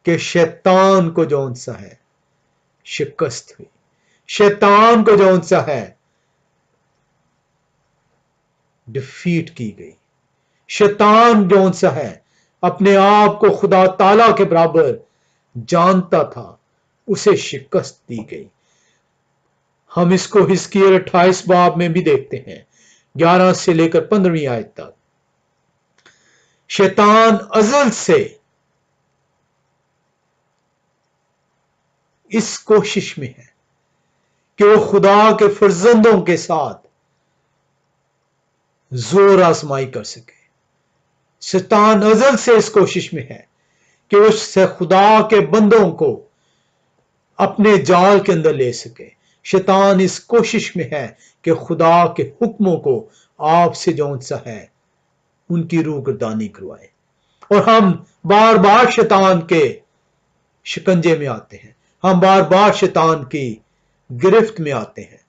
कि शैतान को जौन सा है शिकस्त हुई, शैतान को जौन सा है डिफीट की गई, शैतान जौन सा है अपने आप को खुदा ताला के बराबर जानता था, उसे शिकस्त दी गई। हम इसको हिजकिय्याह 28 बाब में भी देखते हैं, 11 से लेकर 15वीं आयत तक। शैतान अज़ल से इस कोशिश में है कि वो खुदा के फर्जंदों के साथ जोर आजमाई कर सके। शैतान अज़ल से इस कोशिश में है कि उससे खुदा के बंदों को अपने जाल के अंदर ले सके। शैतान इस कोशिश में है कि खुदा के हुक्मों को आपसे जौन सा है उनकी रूहगर्दानी करवाए, और हम बार बार शैतान के शिकंजे में आते हैं, हम बार बार शैतान की गिरफ्त में आते हैं।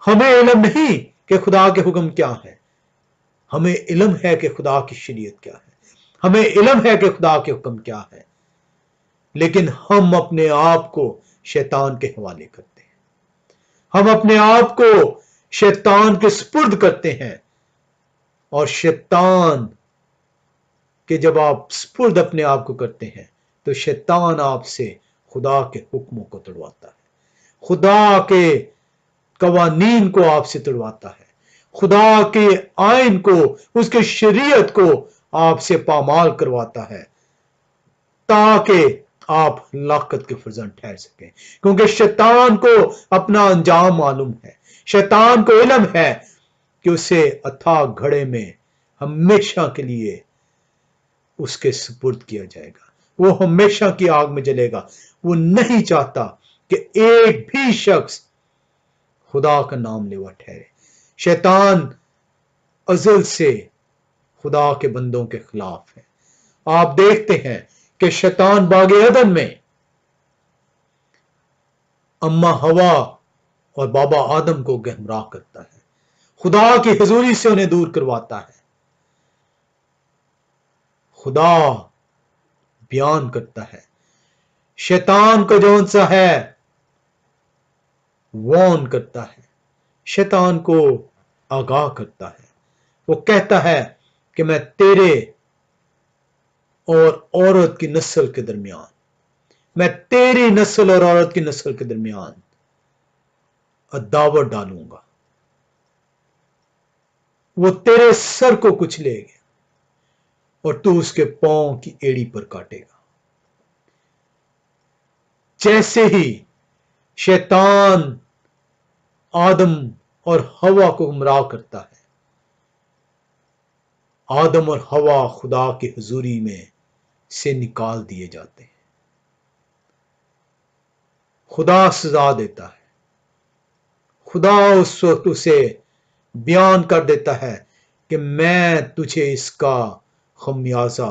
हमें इल्म नहीं कि खुदा के हुक्म क्या है, हमें इल्म है कि खुदा की शरीयत क्या है, हमें इल्म है कि खुदा के हुक्म क्या है, लेकिन हम अपने आप को शैतान के हवाले करते हैं, हम अपने आप को शैतान के सुपुर्द करते हैं। और शैतान के जब आप सुपुर्द अपने आप को करते हैं तो शैतान आपसे खुदा के हुक्मों को तोड़वाता है, खुदा के कवानीन को आपसे तोड़वाता है, खुदा के आइन को, उसके शरीयत को आपसे पामाल करवाता है, ताकि आप हलाकत के फर्जंद ठहर सकें। क्योंकि शैतान को अपना अंजाम मालूम है, शैतान को इल्म है कि उसे अथाह घड़े में हमेशा के लिए उसके सुपुर्द किया जाएगा, वो हमेशा की आग में जलेगा। वो नहीं चाहता कि एक भी शख्स खुदा का नाम लेवा ठहरे। शैतान अज़ल से खुदा के बंदों के खिलाफ है। आप देखते हैं कि शैतान बागे अदन में अम्मा हवा और बाबा आदम को गुमराह करता है, खुदा की हुजूरी से उन्हें दूर करवाता है। खुदा बयान करता है, शैतान को जौन सा है वॉर्न करता है, शैतान को आगाह करता है। वो कहता है कि मैं तेरे और औरत की नस्ल के दरमियान, मैं तेरी नस्ल और औरत की नस्ल के दरमियान अदावत डालूंगा, वो तेरे सर को कुचलेगा और तू उसके पांव की एड़ी पर काटेगा। जैसे ही शैतान आदम और हवा को गुमराह करता है, आदम और हवा खुदा की हुजूरी में से निकाल दिए जाते हैं। खुदा सजा देता है, खुदा उस वक्त उसे बयान कर देता है कि मैं तुझे इसका खमियाजा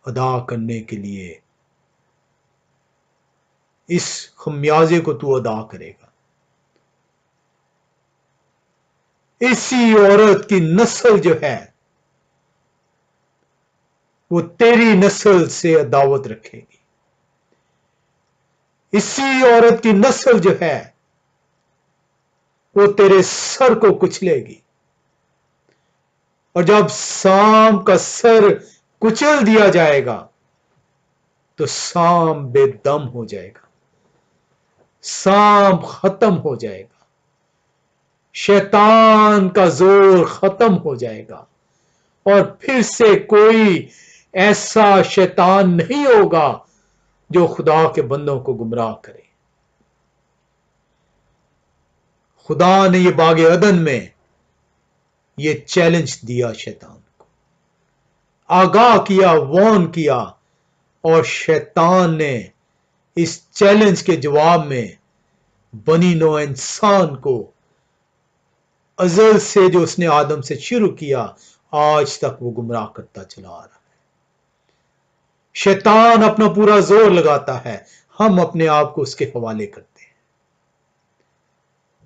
अदा करने के लिए, इस खमियाजे को तू अदा करेगा। इसी औरत की नस्ल जो है वो तेरी नस्ल से अदावत रखेगी, इसी औरत की नस्ल जो है वो तेरे सर को कुचलेगी, और जब साम का सर कुचल दिया जाएगा तो साम बेदम हो जाएगा, साम खत्म हो जाएगा, शैतान का जोर खत्म हो जाएगा, और फिर से कोई ऐसा शैतान नहीं होगा जो खुदा के बंदों को गुमराह करे। खुदा ने ये बागे अदन में ये चैलेंज दिया, शैतान को आगाह किया, वार्न किया, और शैतान ने इस चैलेंज के जवाब में बनी नौ इंसान को अज़ल से जो उसने आदम से शुरू किया आज तक वो गुमराह करता चला आ रहा है। शैतान अपना पूरा जोर लगाता है, हम अपने आप को उसके हवाले करते हैं।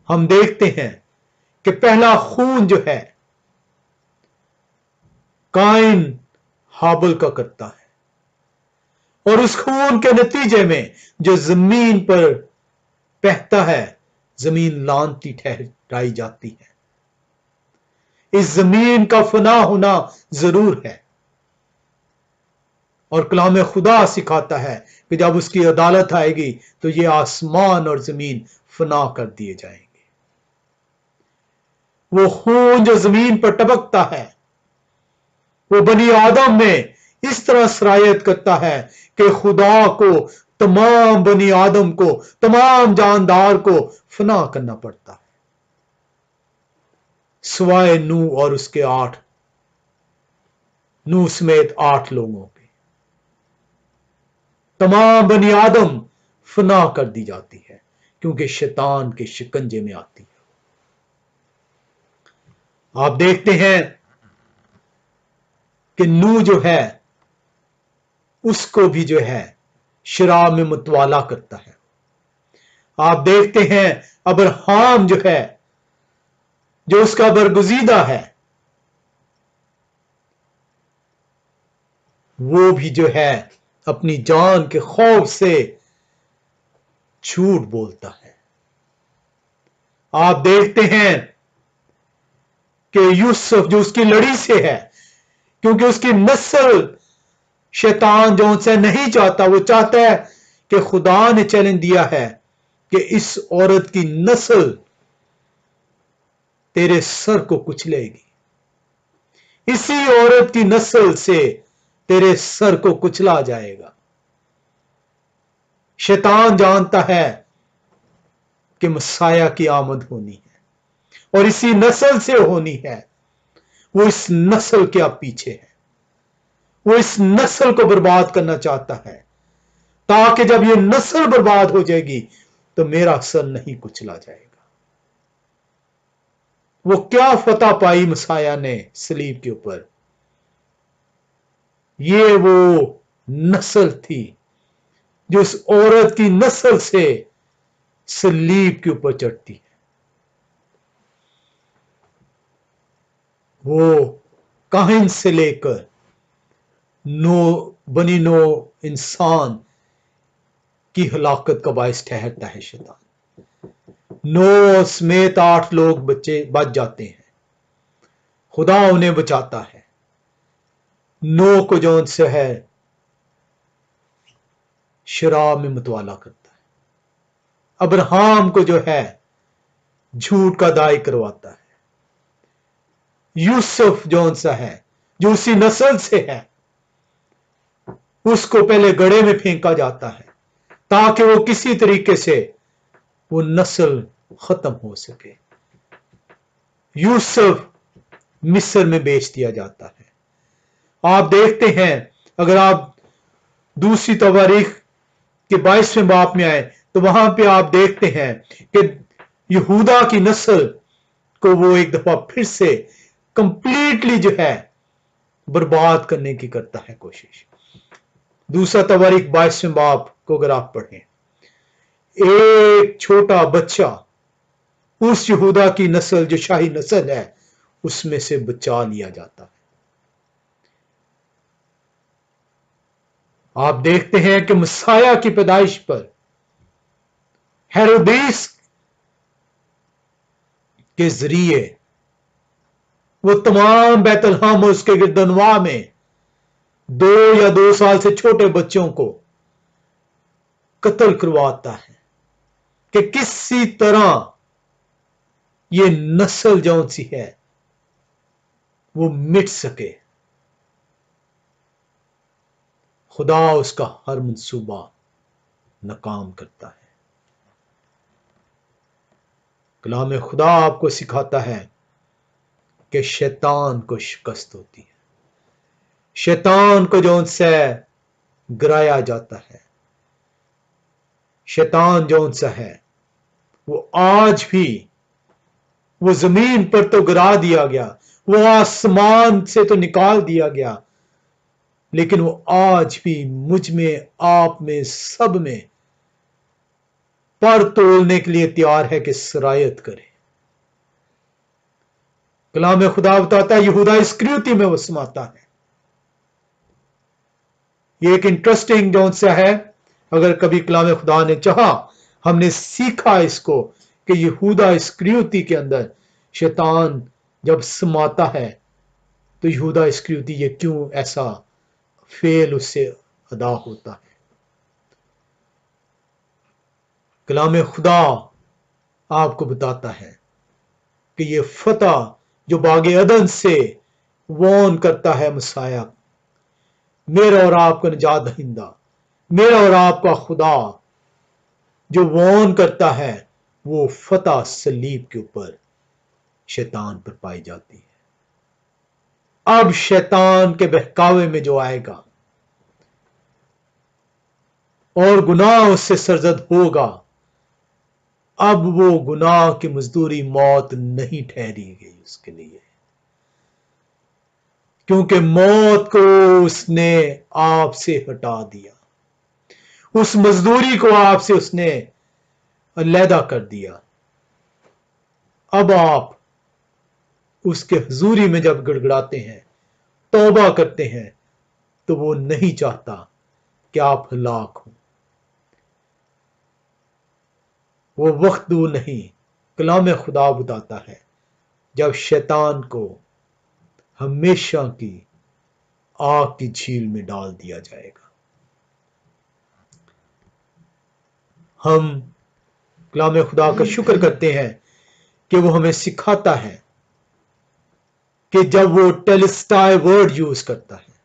हम देखते हैं कि पहला खून जो है काइन हाबिल का करता है, और उस खून के नतीजे में जो जमीन पर बहता है जमीन लानती ठहराई जाती है। इस जमीन का फना होना जरूर है, और कलाम खुदा सिखाता है कि जब उसकी अदालत आएगी तो ये आसमान और जमीन फना कर दिए जाएंगे। वो खून जो जमीन पर टपकता है, वो बनी आदम में इस तरह सरायत करता है कि खुदा को तमाम बनी आदम को, तमाम जानदार को फना करना पड़ता है, सिवाय नूह और उसके 8, नूह समेत 8 लोगों के। तमाम बनी आदम फना कर दी जाती है क्योंकि शैतान के शिकंजे में आती है। आप देखते हैं कि नूह जो है उसको भी जो है शराब में मतवाला करता है। आप देखते हैं अब्राहम जो है, जो उसका बरगुजीदा है, वो भी जो है अपनी जान के खौफ से झूठ बोलता है। आप देखते हैं कि यूसुफ जो उसकी लड़ी से है, क्योंकि उसकी नस्ल शैतान जो उनसे नहीं चाहता, वो चाहता है कि खुदा ने चैलेंज दिया है कि इस औरत की नस्ल तेरे सर को कुचलेगी, इसी औरत की नस्ल से तेरे सर को कुचला जाएगा। शैतान जानता है कि मसाया की आमद होनी है और इसी नस्ल से होनी है। वो इस नस्ल के अब पीछे है, वो इस नस्ल को बर्बाद करना चाहता है ताकि जब ये नस्ल बर्बाद हो जाएगी तो मेरा सर नहीं कुचला जाएगा। वो क्या फतह पाई मसाया ने सलीब के ऊपर, ये वो नस्ल थी जो उस औरत की नस्ल से सलीब के ऊपर चढ़ती है। वो काहिन से लेकर बनी नो इंसान की हलाकत का बायस ठहरता है शैतान। नो समेत 8 लोग बच्चे बच जाते हैं, खुदा उन्हें बचाता है। नो को जो से है शराब में मतवाला करता है, अब्राहम को जो है झूठ का दाई करवाता है, यूसुफ जो सा है जो उसी नस्ल से है उसको पहले गड़े में फेंका जाता है ताकि वो किसी तरीके से वो नस्ल खत्म हो सके। यूसुफ मिस्र में बेच दिया जाता है। आप देखते हैं, अगर आप दूसरी तवारीख के 22वें बाब में आए तो वहां पे आप देखते हैं कि यहूदा की नस्ल को वो एक दफा फिर से कंप्लीटली जो है बर्बाद करने की करता है कोशिश। दूसरा तवारीख 22वें बाब को अगर आप पढ़ें, एक छोटा बच्चा उस यहूदा की नस्ल जो शाही नस्ल है उसमें से बचा लिया जाता है। आप देखते हैं कि मसाया की पैदाइश पर हेरोदेस के जरिए वो तमाम बैतलहम और उसके गिरदनवा में 2 या 2 साल से छोटे बच्चों को कत्ल करवाता है कि किसी तरह ये नस्ल जौन सी है वो मिट सके। खुदा उसका हर मंसूबा नाकाम करता है। कलाम खुदा आपको सिखाता है कि शैतान को शिकस्त होती है, शैतान को जो उनसे गिराया जाता है। शैतान जो उनसा है वो आज भी, वो जमीन पर तो गिरा दिया गया, वो आसमान से तो निकाल दिया गया, लेकिन वो आज भी मुझ में, आप में, सब में पर तोलने के लिए तैयार है कि सरायत करे। कलाम खुदा बताता है यहूदा इस्करियोती में वो समाता है। ये एक इंटरेस्टिंग जो सा है, अगर कभी कलाम खुदा ने चाहा, हमने सीखा इसको कि यहूदा इस्करियोती के अंदर शैतान जब समाता है तो यहूदा इस्करियोती ये क्यों ऐसा फेल उससे अदा होता है। कलाम खुदा आपको बताता है कि ये फतह जो बागे अदन से वॉन करता है मसाया, मेरा और आपका निजात दहिंदा, मेरा और आपका खुदा जो वॉन करता है, वो फतह सलीब के ऊपर शैतान पर पाई जाती है। अब शैतान के बहकावे में जो आएगा और गुनाह उससे सरजद होगा, अब वो गुनाह की मजदूरी मौत नहीं ठहरी गई उसके लिए, क्योंकि मौत को उसने आपसे हटा दिया, उस मजदूरी को आपसे उसने अलहदा कर दिया। अब आप उसके हुजूरी में जब गिड़गिड़ाते हैं, तौबा करते हैं, तो वो नहीं चाहता कि आप हलाक हो। वो वक्त दूर नहीं, कलाम खुदा बताता है, जब शैतान को हमेशा की आग की झील में डाल दिया जाएगा। हम कलाम खुदा का शुक्र करते हैं कि वो हमें सिखाता है कि जब वो टेलिस्टाई वर्ड यूज करता है,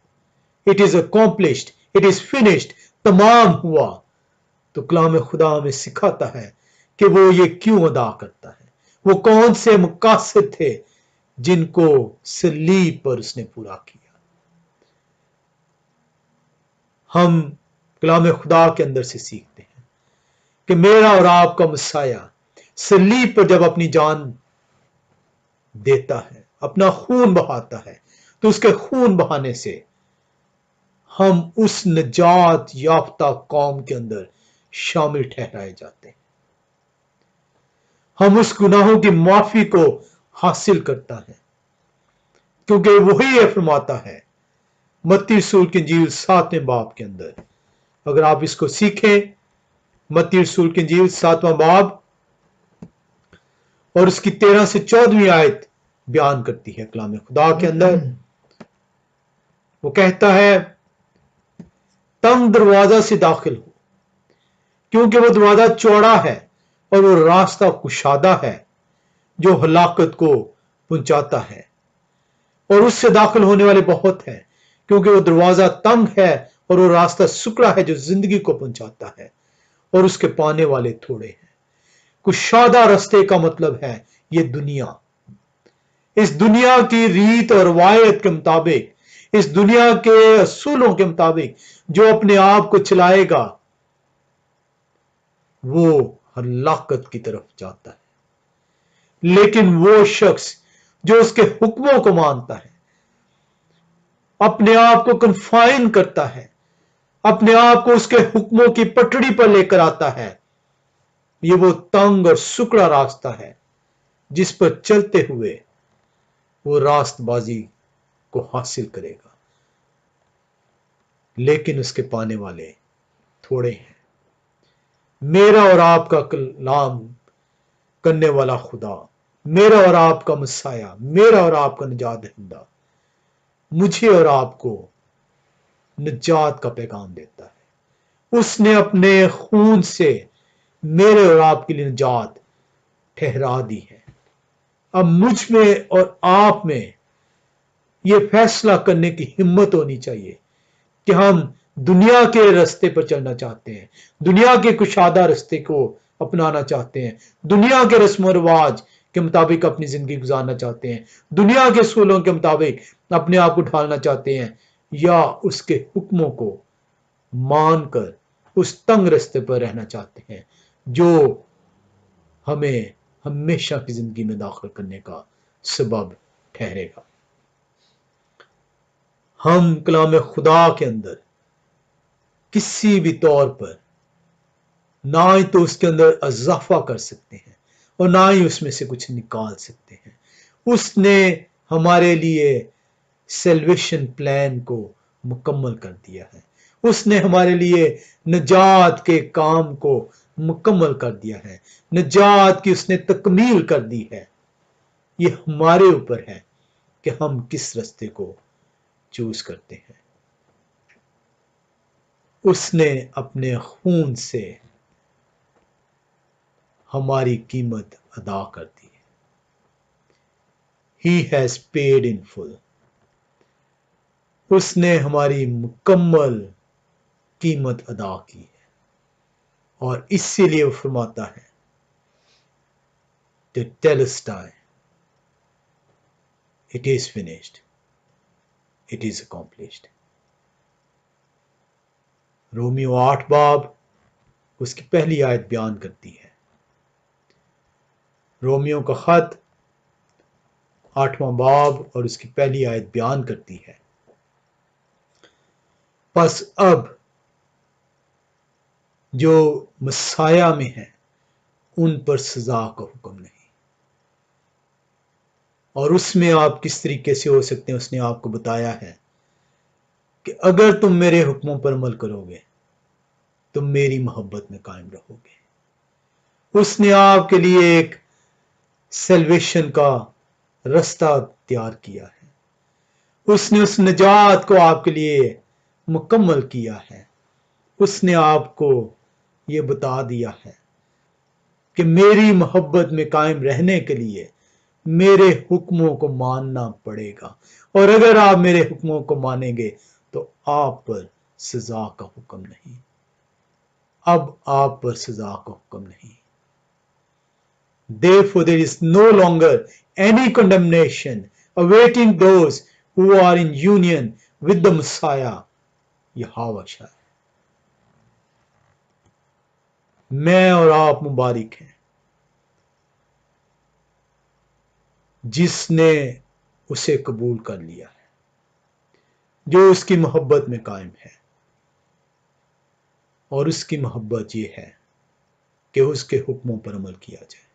it is accomplished, it is finished, तमाम हुआ, तो कलाम खुदा हमें सिखाता है कि वो ये क्यों अदा करता है, वो कौन से मकासद थे जिनको सलीब पर उसने पूरा किया। हम कलाम खुदा के अंदर से सीखते हैं कि मेरा और आपका मसाया सलीब पर जब अपनी जान देता है, अपना खून बहाता है, तो उसके खून बहाने से हम उस निजात याफ्ता कौम के अंदर शामिल ठहराए जाते हैं। हम उस गुनाहों की माफी को हासिल करता है, क्योंकि वही ये फरमाता है मत्ती रसूल की इंजील 7वें बाब के अंदर। अगर आप इसको सीखें, मत्ती रसूल की इंजील 7वां बाब और उसकी 13 से 14वीं आयत बयान करती है कलाम खुदा के अंदर। वो कहता है, तंग दरवाजा से दाखिल हो, क्योंकि वो दरवाजा चौड़ा है और वो रास्ता कुशादा है जो हलाकत को पहुंचाता है, और उससे दाखिल होने वाले बहुत हैं, क्योंकि वो दरवाजा तंग है और वो रास्ता सुकड़ा है जो जिंदगी को पहुंचाता है, और उसके पाने वाले थोड़े हैं। कुशादा रास्ते का मतलब है ये दुनिया, इस दुनिया की रीत और रवायत के मुताबिक, इस दुनिया के असूलों के मुताबिक जो अपने आप को चलाएगा, वो हलाकत की तरफ जाता है। लेकिन वो शख्स जो उसके हुक्मों को मानता है, अपने आप को कन्फाइन करता है, अपने आप को उसके हुक्मों की पटड़ी पर लेकर आता है, ये वो तंग और सुकड़ा रास्ता है जिस पर चलते हुए वो रास्तबाजी को हासिल करेगा, लेकिन उसके पाने वाले थोड़े हैं। मेरा और आपका कलाम करने वाला खुदा, मेरा और आपका मसाया, मेरा और आपका निजात दहिंदा, मुझे और आपको निजात का पैगाम देता है। उसने अपने खून से मेरे और आपके लिए निजात ठहरा दी है। अब मुझ में और आप में यह फैसला करने की हिम्मत होनी चाहिए कि हम दुनिया के रास्ते पर चलना चाहते हैं, दुनिया के कुशादा रास्ते को अपनाना चाहते हैं, दुनिया के रस्म रिवाज के मुताबिक अपनी जिंदगी गुजारना चाहते हैं, दुनिया के सूलों के मुताबिक अपने आप को ढालना चाहते हैं, या उसके हुक्मों को मानकर उस तंग रास्ते पर रहना चाहते हैं जो हमें हमेशा की जिंदगी में दाखिल करने का सबब ठहरेगा। हम कलाम खुदा के अंदर किसी भी तौर पर ना ही तो उसके अंदर इजाफा कर सकते हैं और ना ही उसमें से कुछ निकाल सकते हैं। उसने हमारे लिए सेल्वेशन प्लान को मुकम्मल कर दिया है, उसने हमारे लिए निजात के काम को मुकम्मल कर दिया है, निजात की उसने तकमील कर दी है। ये हमारे ऊपर है कि हम किस रास्ते को चूज करते हैं। उसने अपने खून से हमारी कीमत अदा कर दी है। He has paid in full. उसने हमारी मुकम्मल कीमत अदा की है और इसीलिए वो फरमाता है Tetelestai, it is finished, it is accomplished. Romeo 8 बाब उसकी पहली आयत बयान करती है। रोमियो का खत 8वां बाब और उसकी पहली आयत बयान करती है, बस अब जो मसाया में है उन पर सजा का हुक्म नहीं। और उसमें आप किस तरीके से हो सकते हैं उसने आपको बताया है कि अगर तुम मेरे हुक्मों पर अमल करोगे तुम मेरी मोहब्बत में कायम रहोगे। उसने आपके लिए एक सेल्वेशन का रास्ता तैयार किया है। उसने उस निजात को आपके लिए मुकम्मल किया है। उसने आपको ये बता दिया है कि मेरी मोहब्बत में कायम रहने के लिए मेरे हुक्मों को मानना पड़ेगा और अगर आप मेरे हुक्मों को मानेंगे तो आप पर सजा का हुक्म नहीं। अब आप पर सजा का हुक्म नहीं। Therefore there is no longer any condemnation awaiting those who are in union with the Messiah यहोवा शाह। मैं और आप मुबारक हैं जिसने उसे कबूल कर लिया है, जो उसकी मोहब्बत में कायम है। और उसकी मोहब्बत ये है कि उसके हुक्मों पर अमल किया जाए।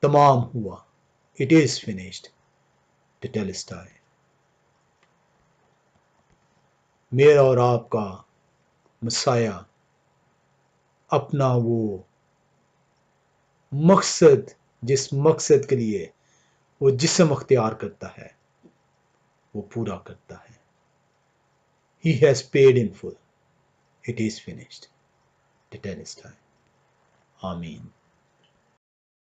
तमाम हुआ, इट इज फिनिश्ड, टेटेलस्टाई। मेरा और आपका मसाया अपना वो मकसद, जिस मकसद के लिए वो जिस्म अख्तियार करता है वो पूरा करता है। He has paid in full. It is finished. टेटेलस्टाई। आमीन।